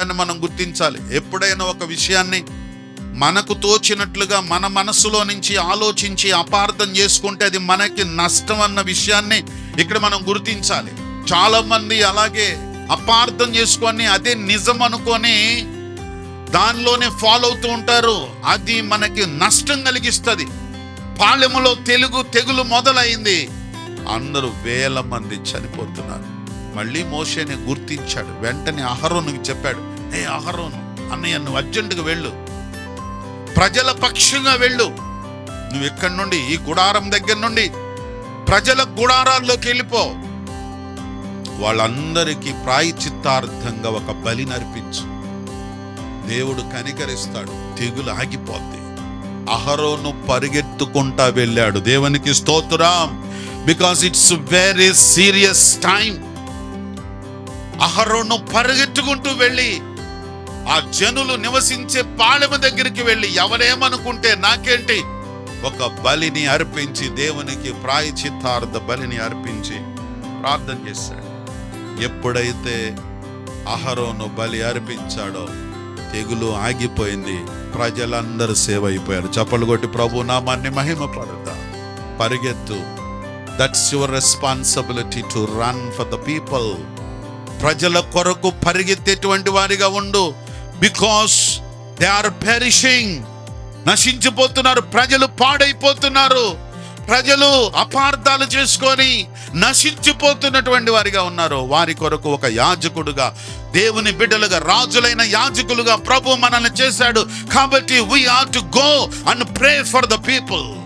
అని మనం గుర్తించాలి. ఎప్పుడైనా ఒక విషయాన్ని మనకు తోచినట్లుగా మన మనసులో నుంచి ఆలోచించి అపార్థం చేసుకుంటే అది మనకి నష్టం అన్న విషయాన్ని ఇక్కడ మనం గుర్తించాలి. చాలా మంది అలాగే అపార్థం చేసుకొని అదే నిజం అనుకొని దానిలోనే ఫాలో అవుతూ ఉంటారు. అది మనకి నష్టం కలిగిస్తుంది. పాళెములో తెగులు మొదలైంది. అందరూ వేల మంది చనిపోతున్నారు. మళ్ళీ మోషేని గుర్తించాడు. వెంటనే అహరోనుకి చెప్పాడు, ఏ అహరోను అన్నయ్య, నువ్వు అర్జెంటుగా వెళ్ళు, ప్రజల పక్షంగా వెళ్ళు. నువ్వు ఇక్కడి నుండి ఈ గుడారం దగ్గర నుండి ప్రజల గుడారాల్లోకి వెళ్ళిపో. వాళ్ళందరికీ ప్రాయచిత్తార్థంగా ఒక బలి నర్పించు. దేవుడు కనికరిస్తాడు, తెగులు ఆగిపోద్ది. అహరోను పరిగెత్తుకుంటా వెళ్ళాడు. దేవునికి స్తోత్రం. Because it's very serious time. అహరోను పరిగెత్తుకుంటూ వెళ్ళి ఆ జనులు నివసించే పాళెము దగ్గరికి వెళ్ళి, ఎవరేమనుకుంటే నాకేంటి, ఒక బలిని అర్పించి దేవునికి ప్రాయచిత్తార్థ బలిని అర్పించి ప్రార్థన చేశాడు. ఎప్పుడైతే అహరోను బలి అర్పించాడో తెగులు ఆగిపోయింది. ప్రజలందరూ సేవ అయిపోయారు. చప్పలు కొట్టి ప్రభు నామాన్ని మహిమపడతా. పరిగెత్తు. That's your responsibility to run for the people. ప్రజల కొరకు పరిగెత్తేటువంటి వారిగా ఉండు. Because they are perishing. నశించిపోతున్నారు. ప్రజలు పాడైపోతున్నారు. ప్రజలు అపార్థాలు చేసుకొని నశించిపోతున్నటువంటి వారిగా ఉన్నారు. వారి కొరకు ఒక యాజకుడుగా, దేవుని బిడ్డలుగా, రాజులైన యాజకులుగా ప్రభు మనల్ని చేశాడు. కాబట్టి we are to go and pray for the people.